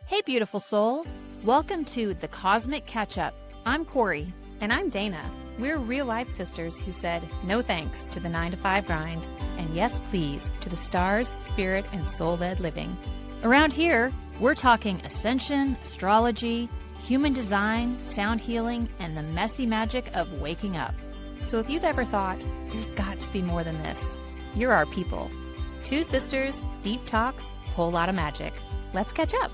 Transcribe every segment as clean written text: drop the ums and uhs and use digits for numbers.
Hey, beautiful soul. Welcome to The Cosmic Catch-Up. I'm Corri. And I'm Dana. We're real-life sisters who said no thanks to the 9-to-5 grind and yes, please, to the stars, spirit, and soul-led living. Around here, we're talking ascension, astrology, human design, sound healing, and the messy magic of waking up. So if you've ever thought, there's got to be more than this, you're our people. Two sisters, deep talks, whole lot of magic. Let's catch up.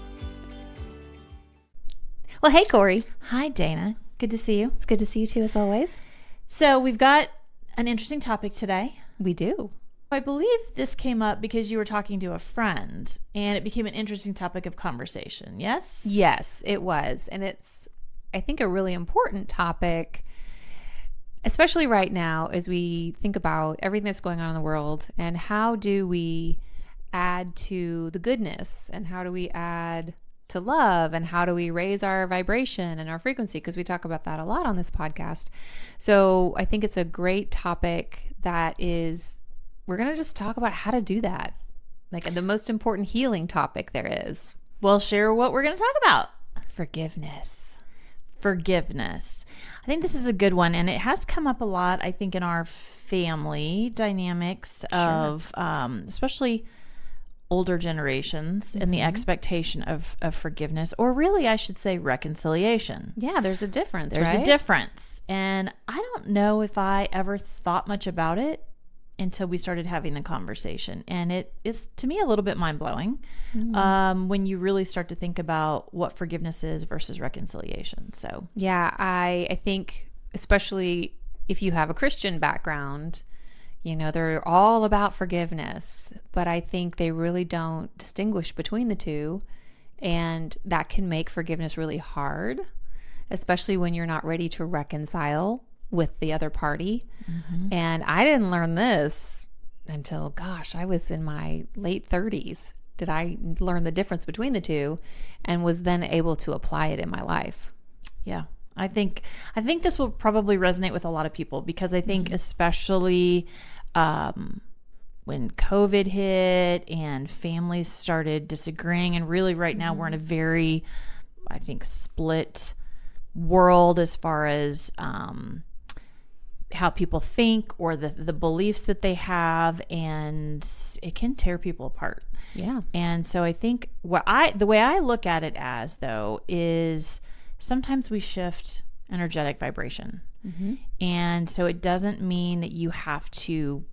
Well, hey, Corri. Hi, Dana. Good to see you. It's good to see you too, as always. So we've got an interesting topic today. We do. I believe this came up because you were talking to a friend and it became an interesting topic of conversation, yes? Yes, it was. And it's, I think, a really important topic, especially right now as we think about everything that's going on in the world and how do we add to the goodness and how do we add to love and how do we raise our vibration and our frequency, because we talk about that a lot on this podcast. So I think it's a great topic that is, we're going to just talk about how to do that. Like the most important healing topic there is. Well, share what we're going to talk about. Forgiveness. Forgiveness. I think this is a good one, and it has come up a lot, I think, in our family dynamics of especially older generations and the expectation of forgiveness, or really I should say reconciliation. Yeah, there's a difference, There's right? a difference. And I don't know if I ever thought much about it until we started having the conversation. And it is, to me, a little bit mind-blowing when you really start to think about what forgiveness is versus reconciliation. So yeah, I think especially if you have a Christian background, you know, they're all about forgiveness, but I think they really don't distinguish between the two. And that can make forgiveness really hard, especially when you're not ready to reconcile with the other party. And I didn't learn this until, I was in my late 30s. Did I learn the difference between the two and was then able to apply it in my life. Yeah. I think this will probably resonate with a lot of people because I think especially when COVID hit and families started disagreeing, and really right now we're in a very, I think, split world as far as how people think or the beliefs that they have, and it can tear people apart. Yeah. And so I think the way I look at it as, though, is sometimes we shift energetic vibration. And so it doesn't mean that you have to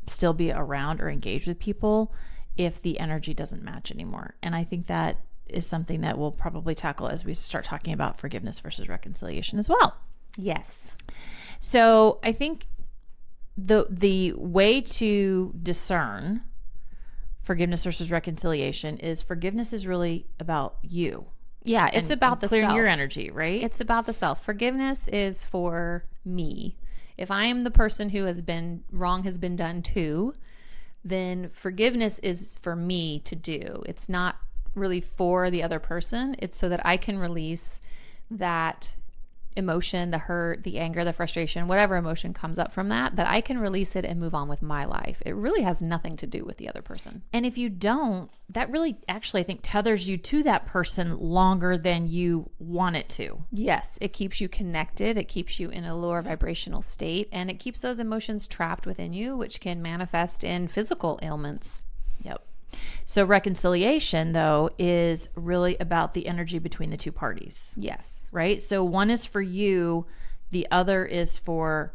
still be around or engage with people if the energy doesn't match anymore. And I think that is something that we'll probably tackle as we start talking about forgiveness versus reconciliation as well. Yes. So I think the way to discern forgiveness versus reconciliation is forgiveness is really about you. Yeah, it's about the clearing self. your energy, right? It's about the self. Forgiveness is for me. If I am the person who has been done to, then forgiveness is for me to do. It's not really for the other person. It's so that I can release that emotion, the hurt, the anger, the frustration, whatever emotion comes up from that I can release it and move on with my life. It really has nothing to do with the other person. And if you don't, that really actually, I think, tethers you to that person longer than you want it to. Yes, it keeps you connected. It keeps you in a lower vibrational state, and it keeps those emotions trapped within you, which can manifest in physical ailments. Yep. So reconciliation, though, is really about the energy between the two parties. Yes. Right? So one is for you, the other is for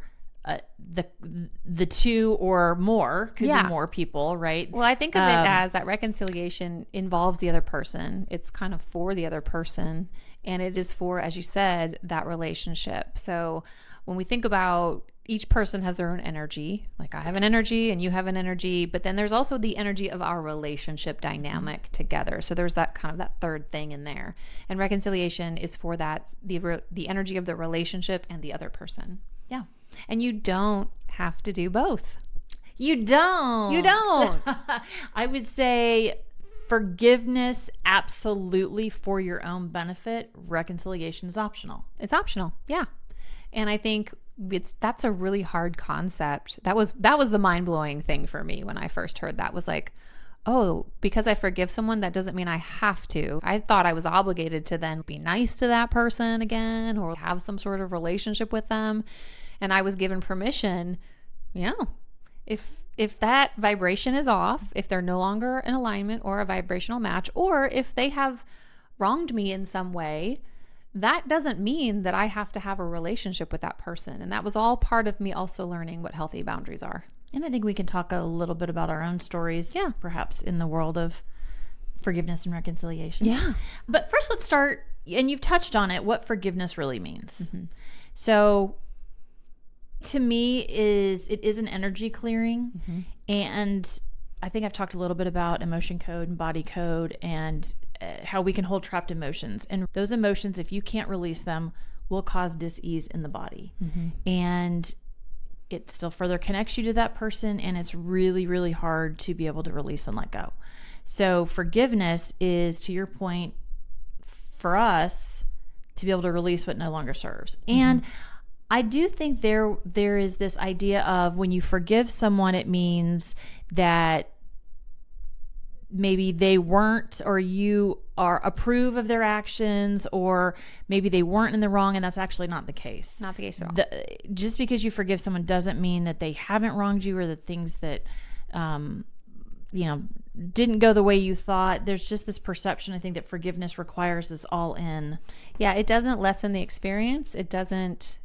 the two or more, could be more people, right? Well, I think of it as that reconciliation involves the other person. It's kind of for the other person, and it is for, as you said, that relationship. So when we think about each person has their own energy, like I have an energy and you have an energy, but then there's also the energy of our relationship dynamic together. So there's that kind of that third thing in there. And reconciliation is for that, the energy of the relationship and the other person. Yeah. And you don't have to do both. You don't. You don't. I would say forgiveness, absolutely for your own benefit. Reconciliation is optional. It's optional. Yeah. And I think that's a really hard concept. That was the mind-blowing thing for me when I first heard that, was like, oh, because I forgive someone, that doesn't mean I have to. I thought I was obligated to then be nice to that person again or have some sort of relationship with them. And I was given permission. Yeah. If that vibration is off, if they're no longer in alignment or a vibrational match, or if they have wronged me in some way, that doesn't mean that I have to have a relationship with that person. And that was all part of me also learning what healthy boundaries are. And I think we can talk a little bit about our own stories, perhaps in the world of forgiveness and reconciliation. Yeah. But first, let's start, and you've touched on it, what forgiveness really means. So to me, it is an energy clearing. And I think I've talked a little bit about emotion code and body code and how we can hold trapped emotions. And those emotions, if you can't release them, will cause dis-ease in the body. And it still further connects you to that person, and it's really, really hard to be able to release and let go. So forgiveness is, to your point, for us to be able to release what no longer serves. And I do think there is this idea of when you forgive someone, it means that maybe they weren't, or you are approve of their actions, or maybe they weren't in the wrong, and that's actually not the case. Not the case at all. Just because you forgive someone doesn't mean that they haven't wronged you, or the things that didn't go the way you thought. There's just this perception, I think, that forgiveness requires is all in. Yeah, it doesn't lessen the experience. It doesn't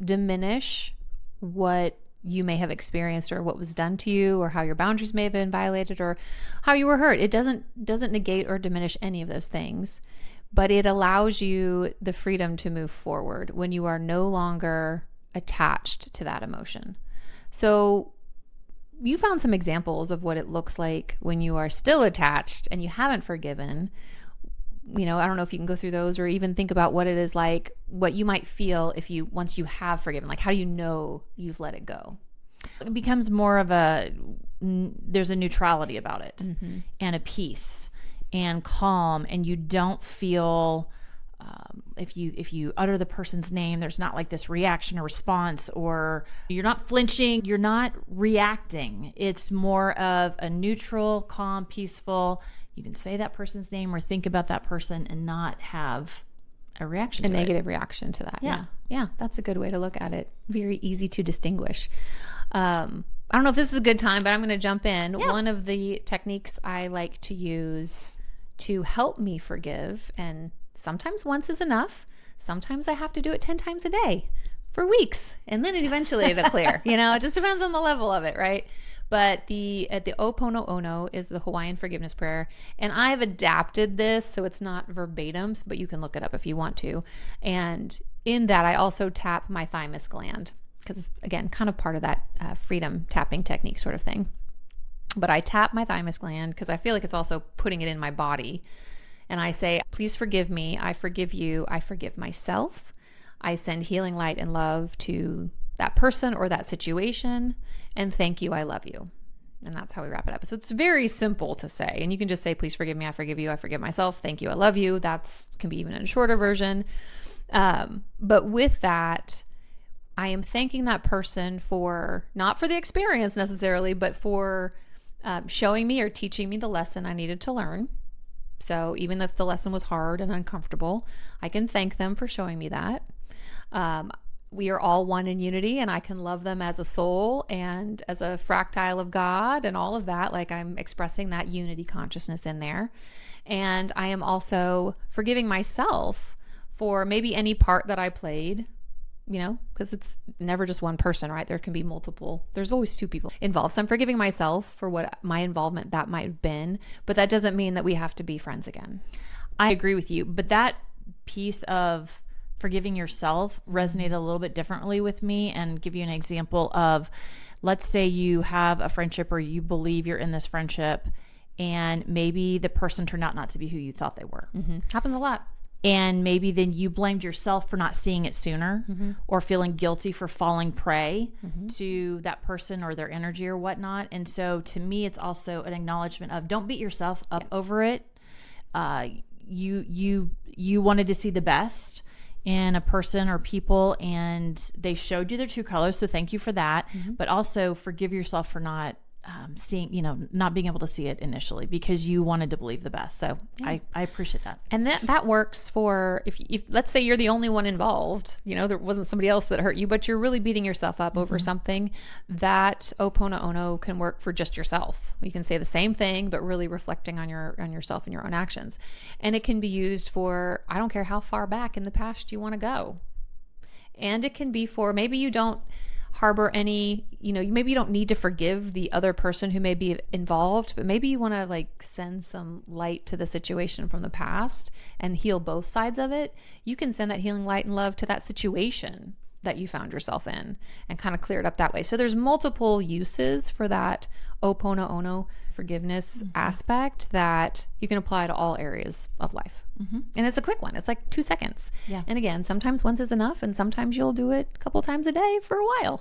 diminish what you may have experienced or what was done to you or how your boundaries may have been violated or how you were hurt. It doesn't negate or diminish any of those things, but it allows you the freedom to move forward when you are no longer attached to that emotion. So you found some examples of what it looks like when you are still attached and you haven't forgiven. I don't know if you can go through those or even think about what it is like, what you might feel once you have forgiven. Like, how do you know you've let it go? It becomes more of there's a neutrality about it and a peace and calm, and you don't feel, if you utter the person's name, there's not like this reaction or response, or you're not flinching, you're not reacting. It's more of a neutral, calm, peaceful. You can say that person's name or think about that person and not have a reaction, a negative reaction to that. Yeah, that's a good way to look at it. Very easy to distinguish. I don't know if this is a good time, but I'm going to jump in. Yeah. One of the techniques I like to use to help me forgive, and sometimes once is enough. Sometimes I have to do it 10 times a day for weeks, and then eventually it'll clear. It just depends on the level of it, right? But the Ho'oponopono is the Hawaiian forgiveness prayer. And I've adapted this so it's not verbatim, but you can look it up if you want to. And in that, I also tap my thymus gland because it's, again, kind of part of that freedom tapping technique sort of thing. But I tap my thymus gland because I feel like it's also putting it in my body. And I say, please forgive me. I forgive you. I forgive myself. I send healing light and love to that person or that situation, and thank you, I love you. And that's how we wrap it up. So it's very simple to say, and you can just say, please forgive me, I forgive you, I forgive myself, thank you, I love you. That's can be even in a shorter version. But with that, I am thanking that person for, not for the experience necessarily, but for showing me or teaching me the lesson I needed to learn. So even if the lesson was hard and uncomfortable, I can thank them for showing me that. We are all one in unity, and I can love them as a soul and as a fractile of God and all of that. Like, I'm expressing that unity consciousness in there. And I am also forgiving myself for maybe any part that I played, because it's never just one person, right? There can be multiple. There's always two people involved. So I'm forgiving myself for what my involvement that might have been, but that doesn't mean that we have to be friends again. I agree with you, but that piece of forgiving yourself resonated a little bit differently with me. And give you an example of, let's say you have a friendship or you believe you're in this friendship and maybe the person turned out not to be who you thought they were. Happens a lot. And maybe then you blamed yourself for not seeing it sooner or feeling guilty for falling prey to that person or their energy or whatnot. And so to me, it's also an acknowledgement of, don't beat yourself up over it. You wanted to see the best in a person or people, and they showed you their true colors, so thank you for that. But also forgive yourself for not seeing, not being able to see it initially because you wanted to believe the best. So I appreciate that. And that works for if let's say you're the only one involved, there wasn't somebody else that hurt you, but you're really beating yourself up over something. That oponopono can work for just yourself. You can say the same thing, but really reflecting on yourself and your own actions. And it can be used for, I don't care how far back in the past you want to go. And it can be for, maybe you don't harbor any, maybe you don't need to forgive the other person who may be involved, but maybe you want to send some light to the situation from the past and heal both sides of it. You can send that healing light and love to that situation that you found yourself in and kind of clear it up that way. So there's multiple uses for that oponopono forgiveness aspect that you can apply to all areas of life. And it's a quick one. It's like 2 seconds. Yeah. And again, sometimes once is enough, and sometimes you'll do it a couple times a day for a while.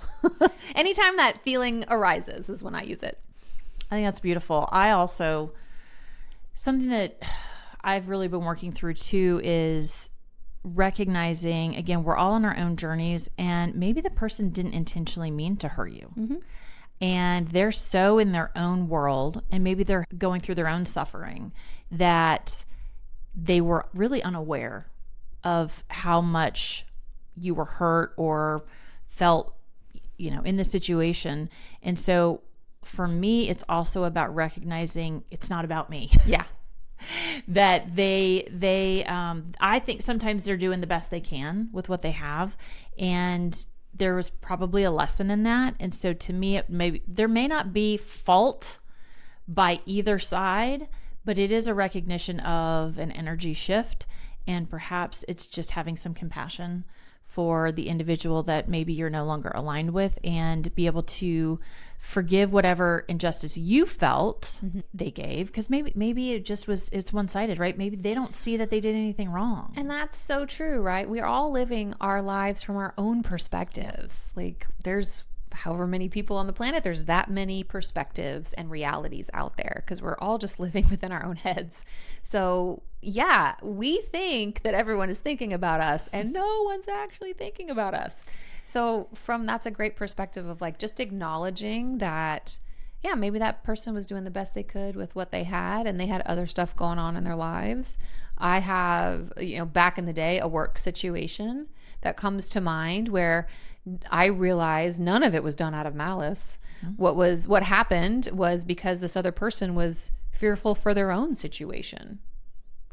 Anytime that feeling arises is when I use it. I think that's beautiful. Something that I've really been working through too is recognizing, again, we're all on our own journeys, and maybe the person didn't intentionally mean to hurt you. And they're so in their own world, and maybe they're going through their own suffering, that they were really unaware of how much you were hurt or felt, in the situation. And so for me, it's also about recognizing it's not about me. Yeah. That I think sometimes they're doing the best they can with what they have. And there was probably a lesson in that. And so to me, there may not be fault by either side, but it is a recognition of an energy shift. And perhaps it's just having some compassion for the individual that maybe you're no longer aligned with, and be able to forgive whatever injustice you felt they gave, because maybe it's one-sided, right? Maybe they don't see that they did anything wrong. And that's so true, right? We're all living our lives from our own perspectives. There's however many people on the planet, there's that many perspectives and realities out there, because we're all just living within our own heads. So yeah, we think that everyone is thinking about us, and no one's actually thinking about us. So that's a great perspective of just acknowledging that, yeah, maybe that person was doing the best they could with what they had, and they had other stuff going on in their lives. I have, back in the day, a work situation that comes to mind where I realized none of it was done out of malice. What happened was because this other person was fearful for their own situation.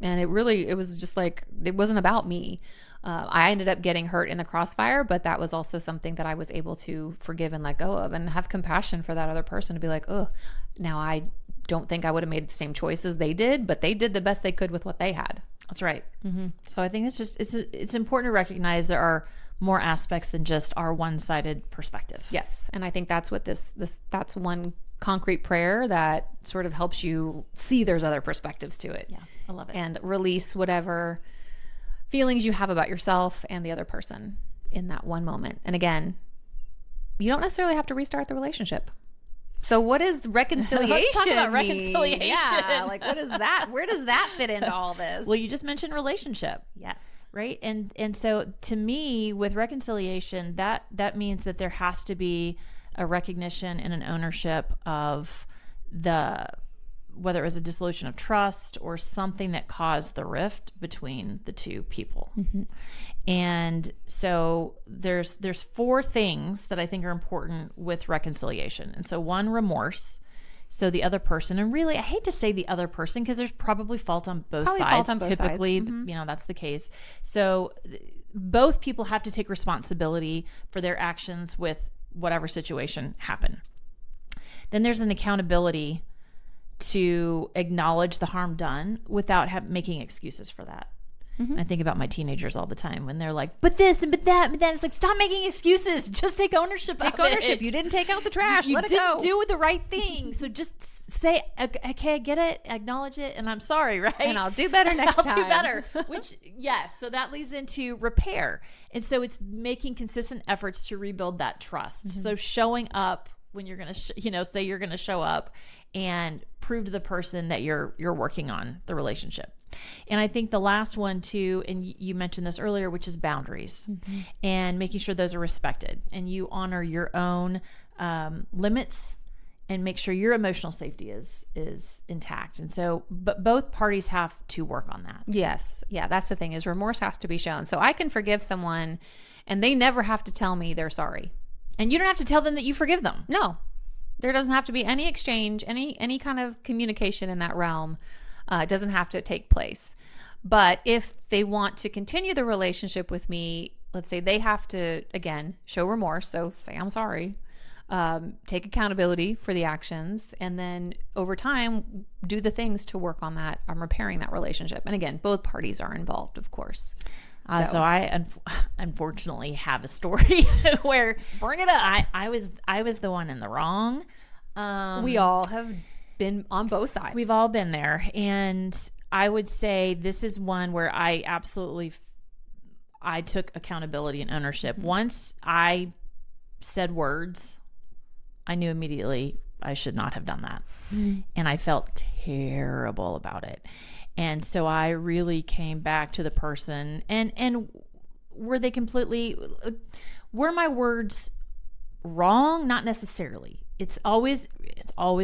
And it was just it wasn't about me. I ended up getting hurt in the crossfire, but that was also something that I was able to forgive and let go of, and have compassion for that other person, to be like, oh, now I don't think I would have made the same choices they did, but they did the best they could with what they had. That's right. So I think it's important to recognize there are more aspects than just our one-sided perspective. Yes. And I think that's what that's one concrete prayer that sort of helps you see there's other perspectives to it. Yeah, I love it. And release whatever feelings you have about yourself and the other person in that one moment. And again, you don't necessarily have to restart the relationship. So what is reconciliation? Let's talk about reconciliation. Yeah, what is that? Where does that fit into all this? Well, you just mentioned relationship. Yes. Right. And so to me, with reconciliation, that means that there has to be a recognition and an ownership of whether it was a dissolution of trust or something that caused the rift between the two people. And so there's 4 things that I think are important with reconciliation. And so 1, remorse. So the other person, and really, I hate to say the other person, because there's probably fault on both sides. Typically, that's the case. So both people have to take responsibility for their actions with whatever situation happened. Then there's an accountability to acknowledge the harm done without making excuses for that. I think about my teenagers all the time when they're like, but this and but that. It's like, stop making excuses. Just take ownership of it. Take ownership. You didn't take out the trash. Let it go. You didn't do the right thing. So just say, okay, I get it, acknowledge it, and I'm sorry, right? And I'll do better next time. I'll do better. Which, yes, so that leads into repair. And so it's making consistent efforts to rebuild that trust. So showing up when you're going to, say you're going to show up and prove to the person that you're working on the relationship. And I think the last one too, and you mentioned this earlier, which is boundaries, and making sure those are respected, and you honor your own limits and make sure your emotional safety is intact. And so, but both parties have to work on that. Yes. Yeah, that's the thing, is remorse has to be shown. So I can forgive someone and they never have to tell me they're sorry. And you don't have to tell them that you forgive them. No. There doesn't have to be any exchange, any kind of communication in that realm. It doesn't have to take place. But if they want to continue the relationship with me, let's say they have to, again, show remorse. So say, I'm sorry. Take accountability for the actions, and then over time do the things to work on that, on repairing that relationship. And again, both parties are involved, of course. So I unfortunately have a story where, bring it up. I was the one in the wrong. We all have been on both sides. We've all been there, and I would say this is one where I took accountability and ownership. Once I said words, I knew immediately I should not have done that. And I felt terrible about it. And so I really came back to the person, and were my words wrong? Not necessarily. It's always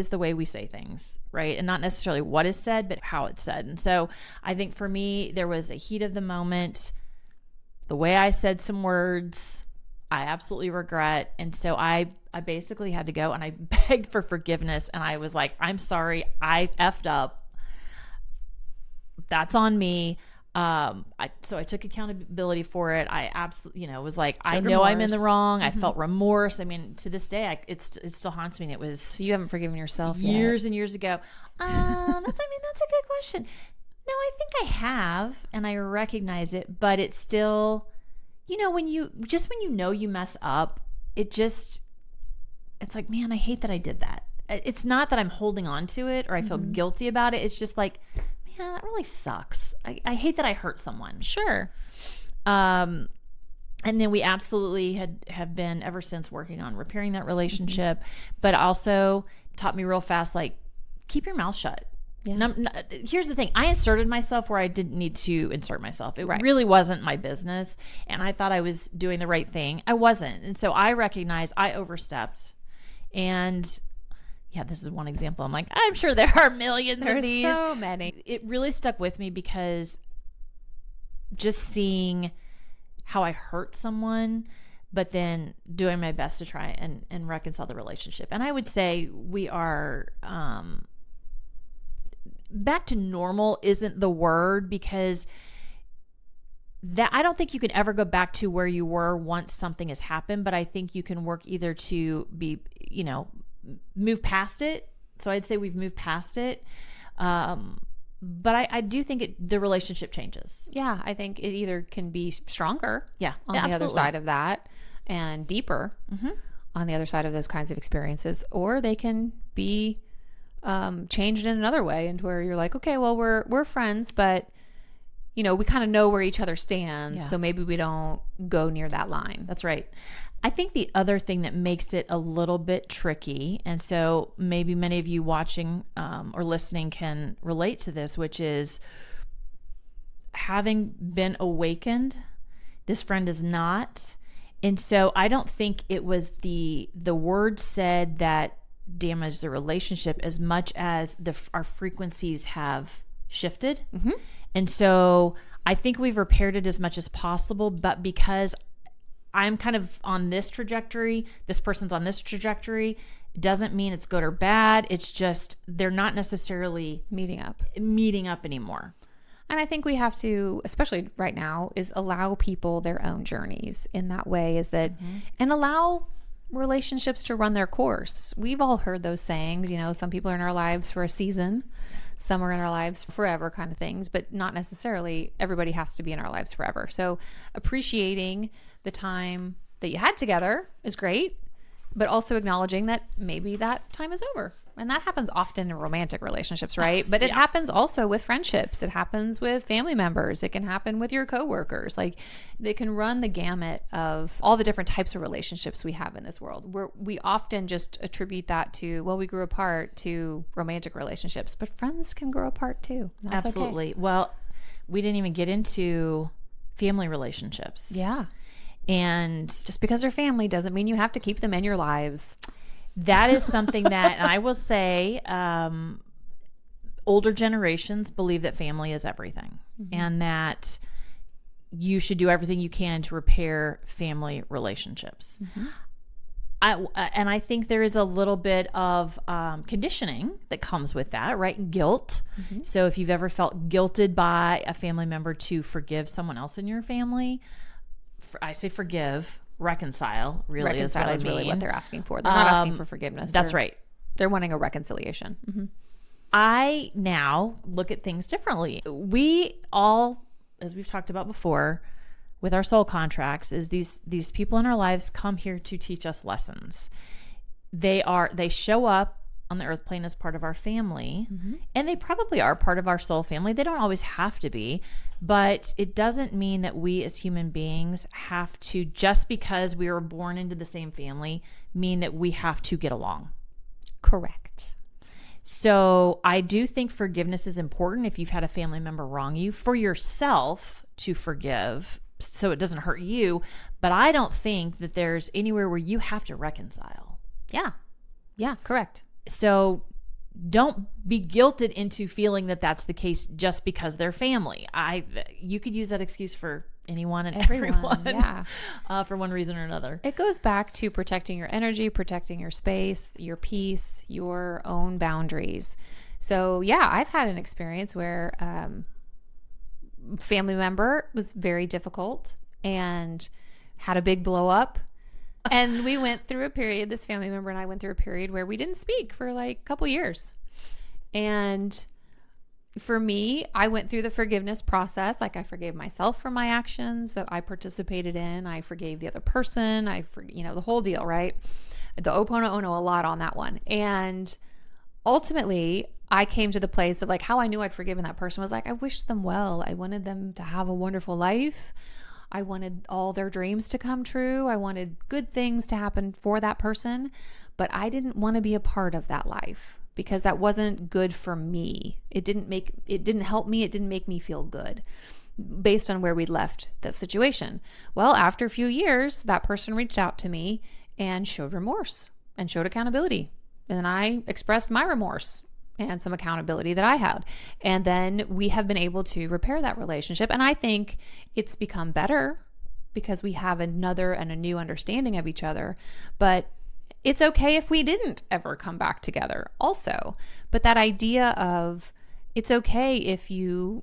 the way we say things, right? And not necessarily what is said, but how it's said. And so I think for me, there was a heat of the moment, the way I said some words, I absolutely regret. And so I basically had to go, and I begged for forgiveness. And I was like, I'm sorry, I effed up. That's on me. So I took accountability for it. I absolutely, was like, I know I'm in the wrong. I felt remorse. I mean, to this day, it still haunts me. And it was, so you haven't forgiven yourself years yet. And years ago. That's a good question. No, I think I have, and I recognize it, but it's still, when you mess up, it's like, man, I hate that I did that. It's not that I'm holding on to it or I feel guilty about it. It's just like, man, that really sucks. I hate that I hurt someone. Sure. And then we absolutely have been ever since working on repairing that relationship, but also taught me real fast, like, keep your mouth shut. Yeah. Here's the thing. I inserted myself where I didn't need to insert myself. It really wasn't my business. And I thought I was doing the right thing. I wasn't. And so I recognized I overstepped. And yeah, this is one example. I'm like, I'm sure there are millions of these. There's so many. It really stuck with me because just seeing how I hurt someone, but then doing my best to try and reconcile the relationship. And I would say we are back to normal isn't the word, because that I don't think you can ever go back to where you were once something has happened, but I think you can work either to be, move past it. So I'd say we've moved past it. But I do think the relationship changes. Yeah, I think it either can be stronger on the absolutely. Other side of that, and deeper on the other side of those kinds of experiences, or they can be changed in another way, into where you're like, okay, well, we're friends, but we kind of know where each other stands, so maybe we don't go near that line. That's right. I think the other thing that makes it a little bit tricky, and so maybe many of you watching or listening can relate to this, which is having been awakened. This friend is not. And so I don't think it was the word said that damaged the relationship as much as our frequencies have shifted. And so I think we've repaired it as much as possible, but because I'm kind of on this trajectory, this person's on this trajectory, doesn't mean it's good or bad. It's just they're not necessarily meeting up anymore. And I think we have to, especially right now, is allow people their own journeys in that way, is that, and allow relationships to run their course. We've all heard those sayings, some people are in our lives for a season, some are in our lives forever, kind of things, but not necessarily everybody has to be in our lives forever. So appreciating the time that you had together is great, but also acknowledging that maybe that time is over. And that happens often in romantic relationships, right? But it happens also with friendships. It happens with family members. It can happen with your coworkers. Like, they can run the gamut of all the different types of relationships we have in this world. We often just attribute that to, well, we grew apart, to romantic relationships, but friends can grow apart too. That's absolutely. Okay. Well, we didn't even get into family relationships. Yeah. And just because they're family doesn't mean you have to keep them in your lives. That is something that, and I will say, older generations believe that family is everything, and that you should do everything you can to repair family relationships. And I think there is a little bit of conditioning that comes with that, right? Guilt. So if you've ever felt guilted by a family member to forgive someone else in your family, I say forgive, reconcile really Reconcile is what I mean. really what they're asking for. They're not asking for forgiveness. That's right. They're wanting a reconciliation. I now look at things differently. We all, as we've talked about before, with our soul contracts, is these people in our lives come here to teach us lessons. They show up on the earth plane as part of our family, and they probably are part of our soul family. They don't always have to be, but it doesn't mean that we as human beings have to, just because we were born into the same family, mean that we have to get along. Correct. So I do think forgiveness is important if you've had a family member wrong you, for yourself to forgive so it doesn't hurt you. But I don't think that there's anywhere where you have to reconcile. Yeah, correct. So don't be guilted into feeling that that's the case just because they're family. You could use that excuse for anyone and everyone for one reason or another. It goes back to protecting your energy, protecting your space, your peace, your own boundaries. So yeah, I've had an experience where family member was very difficult and had a big blow up. And we went through a period, this family member and I went through a period where we didn't speak for like a couple years. And for me, I went through the forgiveness process. Like I forgave myself for my actions that I participated in. I forgave the other person. The whole deal, right? The Oponopono a lot on that one. And ultimately, I came to the place of like how I knew I'd forgiven that person was like, I wished them well. I wanted them to have a wonderful life. I wanted all their dreams to come true. I wanted good things to happen for that person, but I didn't want to be a part of that life because that wasn't good for me. It didn't help me. It didn't make me feel good based on where we'd left that situation. Well, after a few years, that person reached out to me and showed remorse and showed accountability. And I expressed my remorse and some accountability that I had. And then we have been able to repair that relationship. And I think it's become better because we have another and a new understanding of each other. But it's okay if we didn't ever come back together also. But that idea of it's okay if you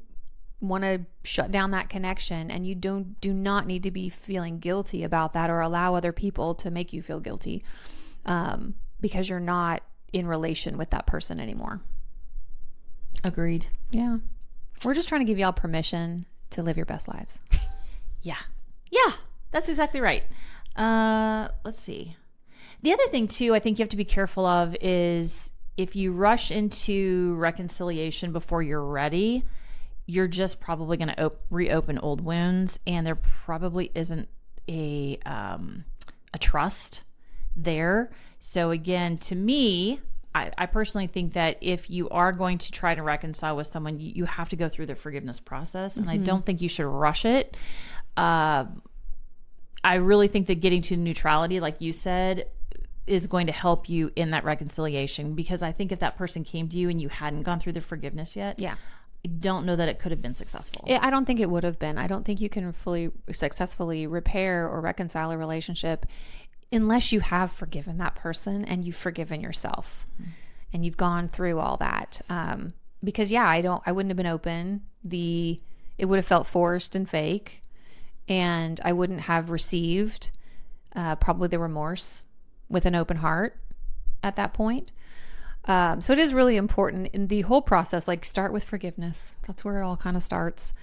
want to shut down that connection and you do not need to be feeling guilty about that or allow other people to make you feel guilty because you're not in relation with that person anymore. Agreed. Yeah. We're just trying to give y'all permission to live your best lives. Yeah, that's exactly right. Let's see. The other thing too, I think you have to be careful of is if you rush into reconciliation before you're ready, you're just probably going to reopen old wounds, and there probably isn't a trust there. So again, to me, I personally think that if you are going to try to reconcile with someone, you have to go through the forgiveness process. And I don't think you should rush it. I really think that getting to neutrality, like you said, is going to help you in that reconciliation. Because I think if that person came to you and you hadn't gone through the forgiveness yet, I don't know that it could have been successful. I don't think it would have been. I don't think you can fully successfully repair or reconcile a relationship unless you have forgiven that person and you've forgiven yourself and you've gone through all that. Because I wouldn't have been open. It would have felt forced and fake, and I wouldn't have received probably the remorse with an open heart at that point. So it is really important in the whole process, like start with forgiveness. That's where it all kind of starts.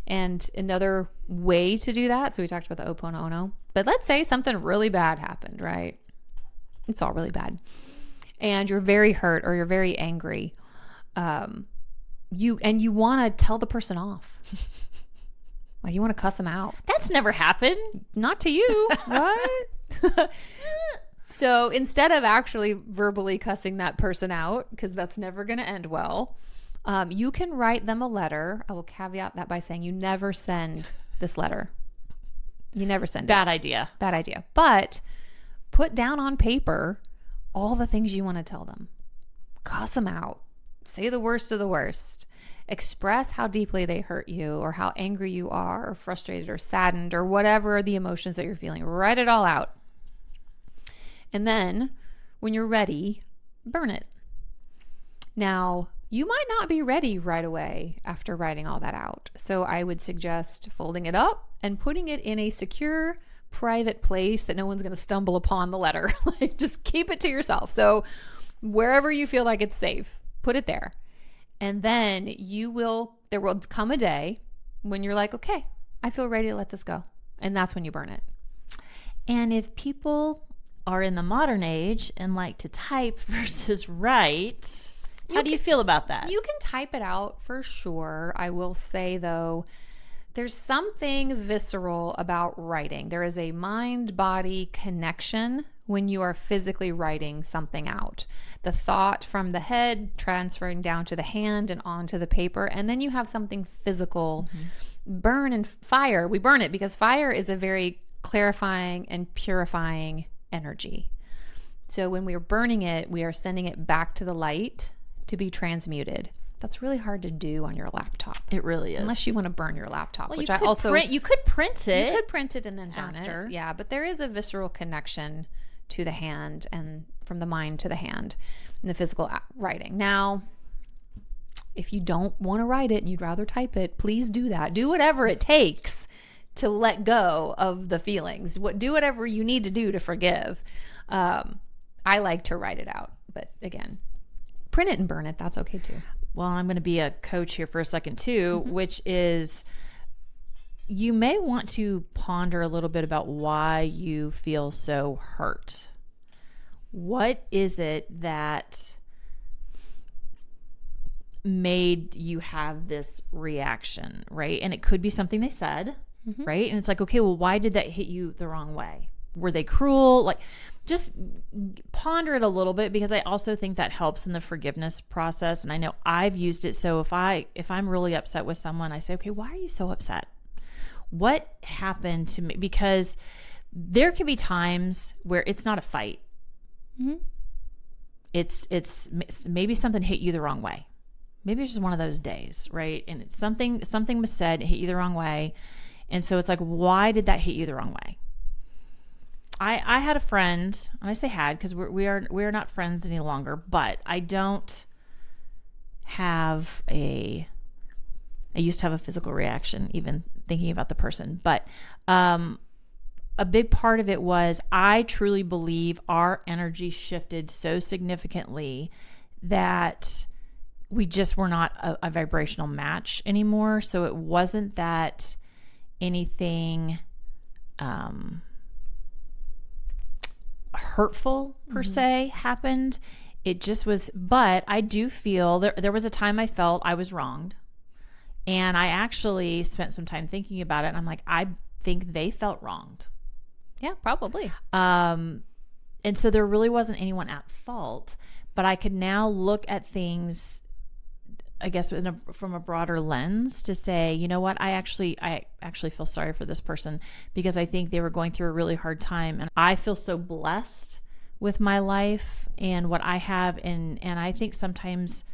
And another way to do that, so we talked about the Oponopono, but let's say something really bad happened, right? It's all really bad. And you're very hurt or you're very angry. You want to tell the person off. Like you want to cuss them out. That's never happened. Not to you. What? So instead of actually verbally cussing that person out, because that's never going to end well, you can write them a letter. I will caveat that by saying you never send this letter. You never send it. Bad idea. Bad idea. But put down on paper all the things you want to tell them. Cuss them out. Say the worst of the worst. Express how deeply they hurt you, or how angry you are, or frustrated, or saddened, or whatever the emotions that you're feeling. Write it all out. And then when you're ready, burn it. Now, you might not be ready right away after writing all that out. So I would suggest folding it up and putting it in a secure, private place that no one's going to stumble upon the letter. Like, just keep it to yourself. So wherever you feel like it's safe, put it there. And then there will come a day when you're like, okay, I feel ready to let this go. And that's when you burn it. And if people are in the modern age and like to type versus write, how do you feel about that? You can type it out for sure. I will say, though, there's something visceral about writing. There is a mind-body connection when you are physically writing something out. The thought from the head transferring down to the hand and onto the paper, and then you have something physical. Burn and fire. We burn it because fire is a very clarifying and purifying energy. So when we are burning it, we are sending it back to the light to be transmuted. That's really hard to do on your laptop. It really is. Unless you want to burn your laptop, well, which you could print it. You could print it and then burn after. it. Yeah, but there is a visceral connection to the hand, and from the mind to the hand in the physical writing. Now, if you don't want to write it and you'd rather type it, please do that. Do whatever it takes to let go of the feelings. Do whatever you need to do to forgive. I like to write it out, but again, print it and burn it. That's okay too. Well, I'm going to be a coach here for a second too, which is you may want to ponder a little bit about why you feel so hurt. What is it that made you have this reaction, right? And it could be something they said, right? And it's like, okay, well, why did that hit you the wrong way? Were they cruel? Like, just ponder it a little bit, because I also think that helps in the forgiveness process. And I know I've used it. So if I'm really upset with someone, I say, okay, why are you so upset? What happened to me? Because there can be times where it's not a fight. It's maybe something hit you the wrong way. Maybe it's just one of those days, right? And it's something was said, it hit you the wrong way. And so it's like, why did that hit you the wrong way? I had a friend, and I say had because we are not friends any longer, but I used to have a physical reaction even thinking about the person. But a big part of it was I truly believe our energy shifted so significantly that we just were not a vibrational match anymore. So it wasn't that anything hurtful per se happened. It just was, but I do feel there was a time I felt I was wronged, and I actually spent some time thinking about it, and I'm like, I think they felt wronged. Yeah, probably. And so there really wasn't anyone at fault, but I could now look at things, I guess, from a broader lens to say, you know what, I actually feel sorry for this person, because I think they were going through a really hard time, and I feel so blessed with my life and what I have, and I think sometimes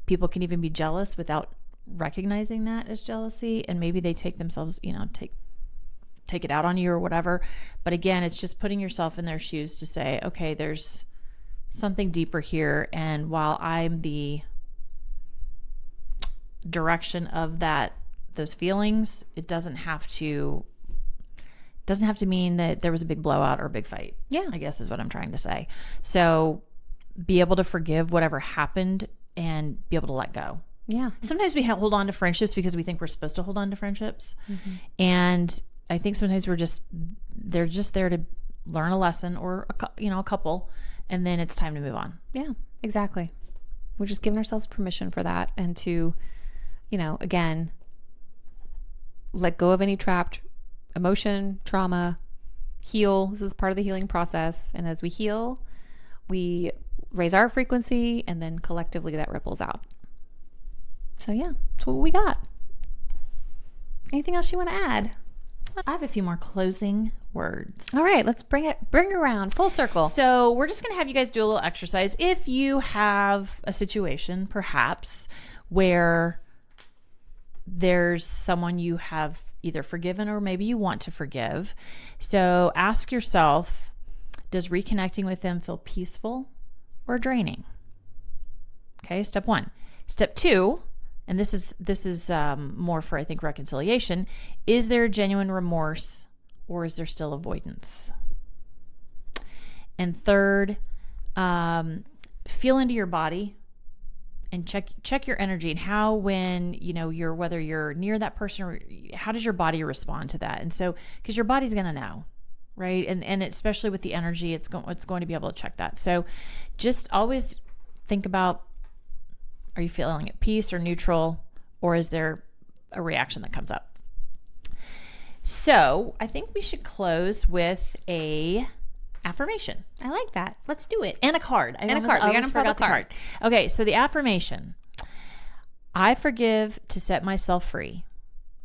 people can even be jealous without recognizing that as jealousy, and maybe they take themselves, take it out on you or whatever. But again, it's just putting yourself in their shoes to say, okay, there's something deeper here, and while I'm the direction of those feelings, it doesn't have to mean that there was a big blowout or a big fight. Yeah, I guess is what I'm trying to say. So be able to forgive whatever happened and be able to let go. Yeah. Sometimes we hold on to friendships because we think we're supposed to hold on to friendships. And I think sometimes they're just there to learn a lesson or a couple, and then it's time to move on. Yeah, exactly. We're just giving ourselves permission for that, and to again, let go of any trapped emotion, trauma, heal. This is part of the healing process. And as we heal, we raise our frequency, and then collectively that ripples out. So yeah, that's what we got. Anything else you want to add? I have a few more closing words. All right, let's bring around full circle. So we're just going to have you guys do a little exercise. If you have a situation, perhaps, where there's someone you have either forgiven or maybe you want to forgive. So ask yourself, does reconnecting with them feel peaceful or draining? Okay, step 1. Step 2, and this is more for, I think, reconciliation. Is there genuine remorse or is there still avoidance? And third, feel into your body and check your energy and how, when whether you're near that person, or how does your body respond to that? And so, because your body's going to know, right? And especially with the energy, it's going to be able to check that. So just always think about, are you feeling at peace or neutral, or is there a reaction that comes up? So I think we should close with a affirmation. I like that. Let's do it. And a card. We almost forgot the card. Okay, so the affirmation. I forgive to set myself free.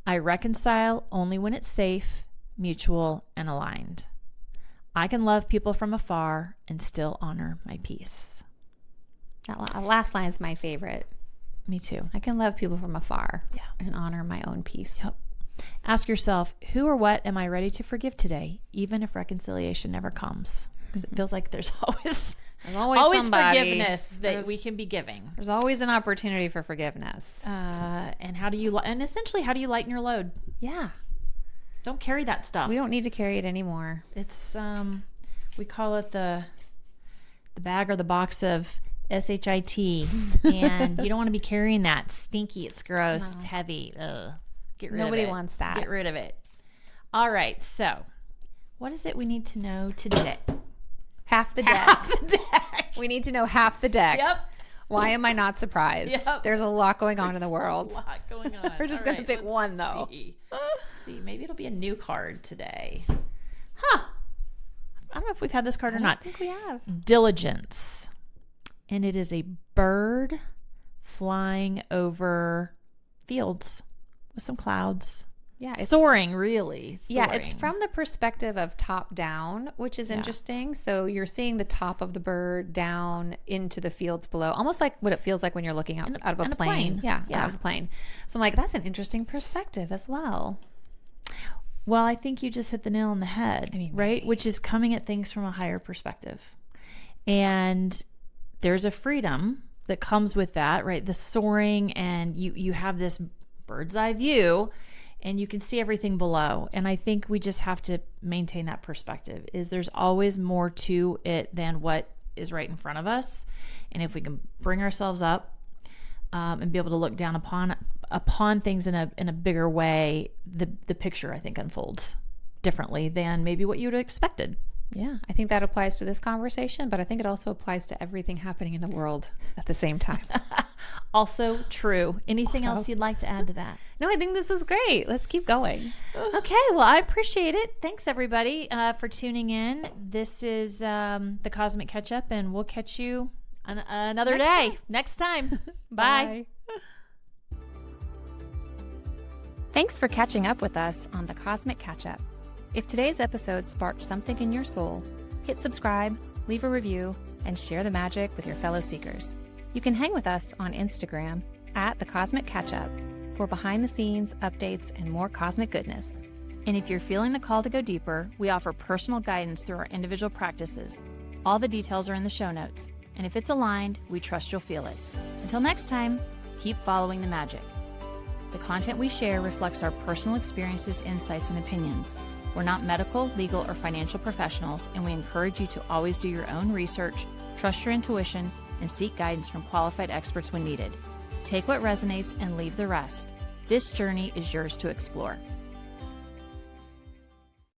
I reconcile only when it's safe, mutual, and aligned. I can love people from afar and still honor my peace. That last line is my favorite. Me too. I can love people from afar and honor my own peace. Yep. Ask yourself, who or what am I ready to forgive today, even if reconciliation never comes? Because it feels like there's always forgiveness that we can be giving. There's always an opportunity for forgiveness. And essentially, how do you lighten your load? Yeah. Don't carry that stuff. We don't need to carry it anymore. It's we call it the bag or the box of SHIT, and you don't want to be carrying that. Stinky. It's gross. No. It's heavy. Ugh. Get rid of it. Nobody wants that. Get rid of it. All right. So, what is it we need to know today? Half the deck. We need to know half the deck. Yep. Why am I not surprised? Yep. There's a lot going on in the world. There's a lot going on. We're just going to pick one, though. See, maybe it'll be a new card today. Huh. I don't know if we've had this card or not. I think we have. Diligence. And it is a bird flying over fields with some clouds. Yeah, soaring, really. Yeah, it's from the perspective of top down, which is interesting. So you're seeing the top of the bird down into the fields below, almost like what it feels like when you're looking out of a plane. Yeah, out of a plane. So I'm like, that's an interesting perspective as well. Well, I think you just hit the nail on the head, right? Maybe. Which is coming at things from a higher perspective. And there's a freedom that comes with that, right? The soaring, and you have this bird's eye view, and you can see everything below. And I think we just have to maintain that perspective. There's always more to it than what is right in front of us. And if we can bring ourselves up and be able to look down upon things in a bigger way, the picture, I think, unfolds differently than maybe what you would have expected. Yeah, I think that applies to this conversation, but I think it also applies to everything happening in the world at the same time. Also true. Anything else you'd like to add to that? No, I think this is great. Let's keep going. Okay, well, I appreciate it. Thanks, everybody, for tuning in. This is the Cosmic Catch-Up, and we'll catch you another day. Next time. Bye. Thanks for catching up with us on the Cosmic Catch-Up. If today's episode sparked something in your soul, hit subscribe, leave a review, and share the magic with your fellow seekers. You can hang with us on Instagram at The Cosmic Catch-Up for behind-the-scenes updates and more cosmic goodness. And if you're feeling the call to go deeper, we offer personal guidance through our individual practices. All the details are in the show notes. And if it's aligned, we trust you'll feel it. Until next time, keep following the magic. The content we share reflects our personal experiences, insights, and opinions. We're not medical, legal, or financial professionals, and we encourage you to always do your own research, trust your intuition, and seek guidance from qualified experts when needed. Take what resonates and leave the rest. This journey is yours to explore.